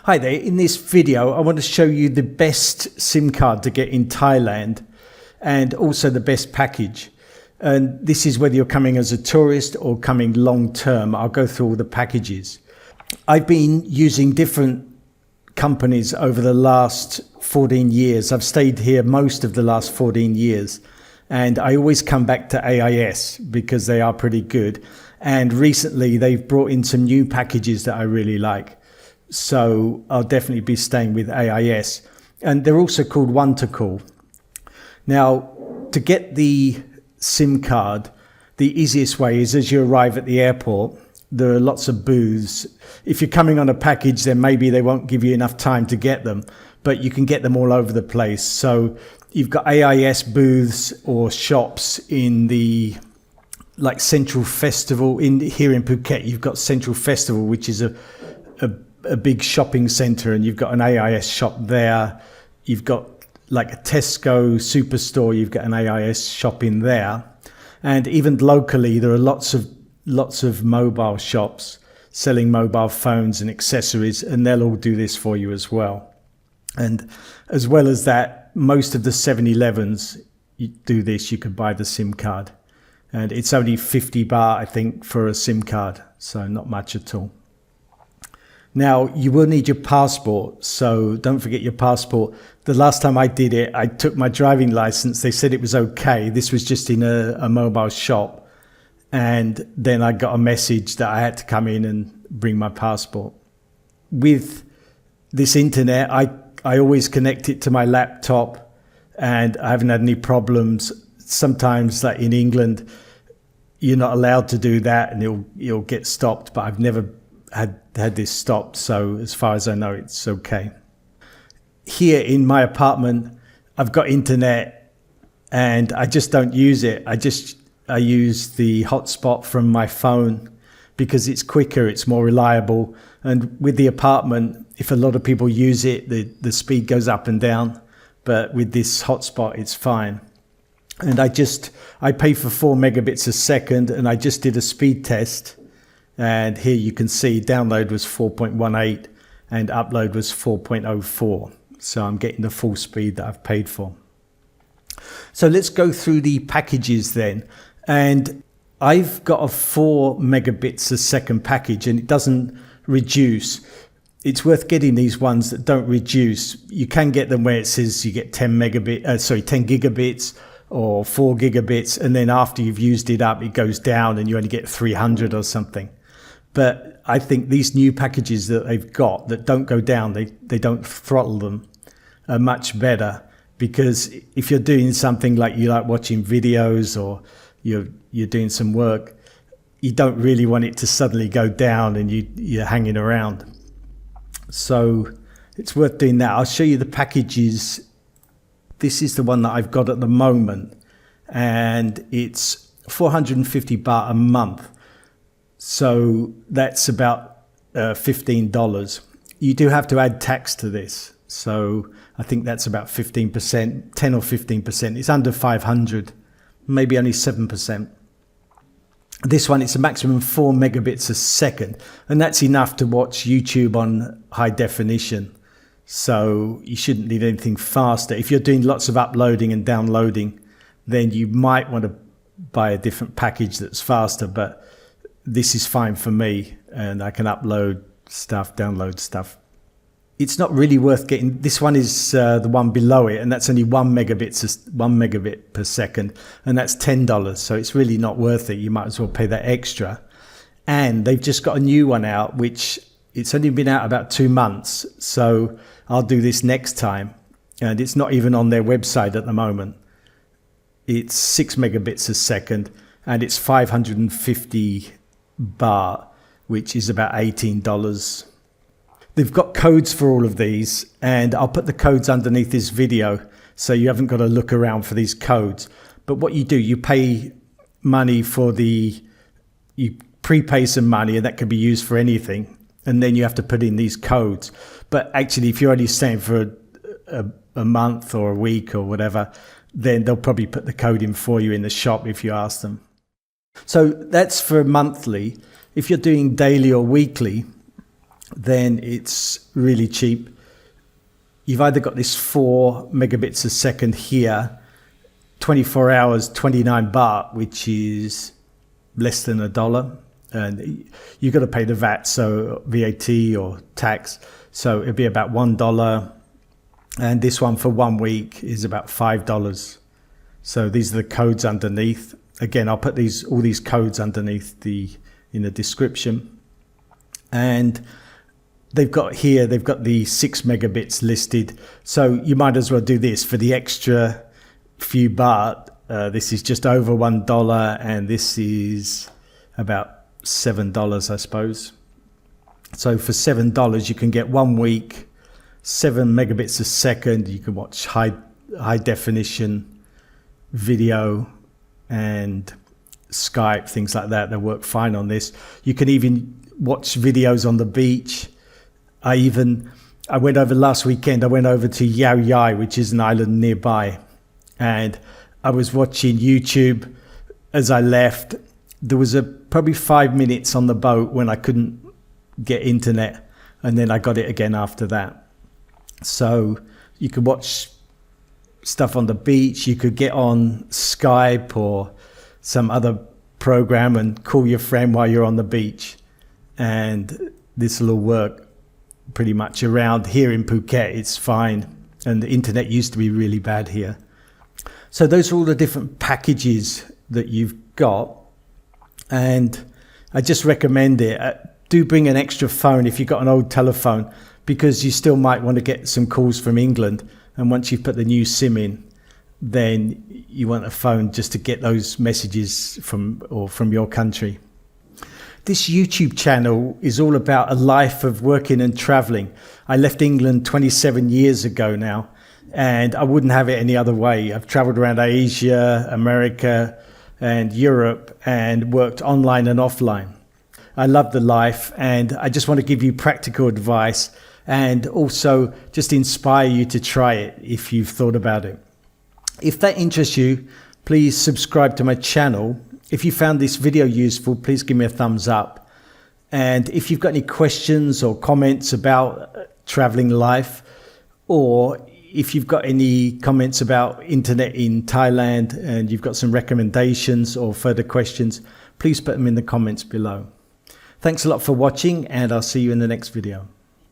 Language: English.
Hi there, in this video I want to show you the best SIM card to get in Thailand and also the best package. And this is whether you're coming as a tourist or coming long term. I'll go through all the packages. I've been using different companies over the last 14 years. I've stayed here most of the last 14 years and I always come back to AIS because they are pretty good. And recently they've brought in some new packages that I really like. So I'll definitely be staying with AIS. And they're also called One to Call. Now, to get the SIM card, the easiest way is as you arrive at the airport, there are lots of booths. If you're coming on a package, then maybe they won't give you enough time to get them, but you can get them all over the place. So you've got AIS booths or shops in the Central Festival. Here in Phuket, you've got Central Festival, which is a big shopping centre, and you've got an AIS shop there. You've got like a Tesco superstore, you've got an AIS shop in there. And even locally, there are lots of mobile shops selling mobile phones and accessories, and they'll all do this for you as well. And as well as that, most of the 7-Elevens you do this, you could buy the SIM card. And it's only 50 baht, I think, for a SIM card, so not much at all. Now, you will need your passport, so don't forget your passport. The last time I did it, I took my driving license. They said it was okay. This was just in a mobile shop. And then I got a message that I had to come in and bring my passport. With this internet, I always connect it to my laptop, and I haven't had any problems. Sometimes, like in England, you're not allowed to do that and you'll get stopped, but I've never had this stopped, so as far as I know, it's okay. Here in my apartment, I've got internet and I just don't use it. I use the hotspot from my phone because it's quicker, it's more reliable. And with the apartment, if a lot of people use it, the speed goes up and down. But with this hotspot, it's fine. And I pay for 4 megabits a second, and I just did a speed test. And here you can see download was 4.18 and upload was 4.04. So I'm getting the full speed that I've paid for. So let's go through the packages then. And I've got a 4 megabits a second package, and it doesn't reduce. It's worth getting these ones that don't reduce. You can get them where it says you get 10 gigabits or 4 gigabits. And then after you've used it up, it goes down and you only get 300 or something. But I think these new packages that they've got that don't go down, they don't throttle them, are much better. Because if you're doing something like you like watching videos or you're doing some work, you don't really want it to suddenly go down and you're hanging around. So it's worth doing that. I'll show you the packages. This is the one that I've got at the moment, and it's 450 baht a month. So that's about $15. You do have to add tax to this. So I think that's about 15%, 10 or 15%. It's under 500, maybe only 7%. This one, it's a maximum 4 megabits a second. And that's enough to watch YouTube on high definition. So you shouldn't need anything faster. If you're doing lots of uploading and downloading, then you might want to buy a different package that's faster. But this is fine for me, and I can upload stuff, download stuff. It's not really worth getting. This one is the one below it, and that's only 1 megabit per second, and that's $10. So it's really not worth it. You might as well pay that extra. And they've just got a new one out, which it's only been out about 2 months. So I'll do this next time, and it's not even on their website at the moment. It's 6 megabits a second, and it's 550 baht, which is about $18. They've got codes for all of these, and I'll put the codes underneath this video so you haven't got to look around for these codes. But what you do, you pay money you prepay some money, and that can be used for anything, and then you have to put in these codes. But actually, if you're only staying for a month or a week or whatever, then they'll probably put the code in for you in the shop if you ask them. So that's for monthly. If you're doing daily or weekly, then it's really cheap. You've either got this 4 megabits a second here, 24 hours, 29 baht, which is less than $1. And you've got to pay the VAT, so VAT or tax. So it'd be about $1. And this one for 1 week is about $5. So these are the codes underneath. Again, I'll put all these codes underneath in the description. And they've got the 6 megabits listed. So you might as well do this for the extra few baht. This is just over $1, and this is about $7, I suppose. So for $7, you can get 1 week, 7 megabits a second. You can watch high definition video and Skype, things like that. They work fine on this. You can even watch videos on the beach. I went over last weekend. I went over to Yau Yai, which is an island nearby, and I was watching YouTube as I left. There was probably 5 minutes on the boat when I couldn't get internet, and then I got it again after that. So you could watch stuff on the beach. You could get on Skype or some other program and call your friend while you're on the beach, and this will all work pretty much around here in Phuket. It's fine, and the internet used to be really bad here. So those are all the different packages that you've got, and I just recommend it. Do bring an extra phone if you've got an old telephone, because you still might want to get some calls from England, and once you've put the new SIM in, then you want a phone just to get those messages from your country. This YouTube channel is all about a life of working and traveling. I left England 27 years ago now, and I wouldn't have it any other way. I've traveled around Asia, America, and Europe, and worked online and offline. I love the life, and I just want to give you practical advice and also just inspire you to try it if you've thought about it. If that interests you, please subscribe to my channel. If you found this video useful, please give me a thumbs up. And if you've got any questions or comments about traveling life, or if you've got any comments about internet in Thailand and you've got some recommendations or further questions, please put them in the comments below. Thanks a lot for watching, and I'll see you in the next video.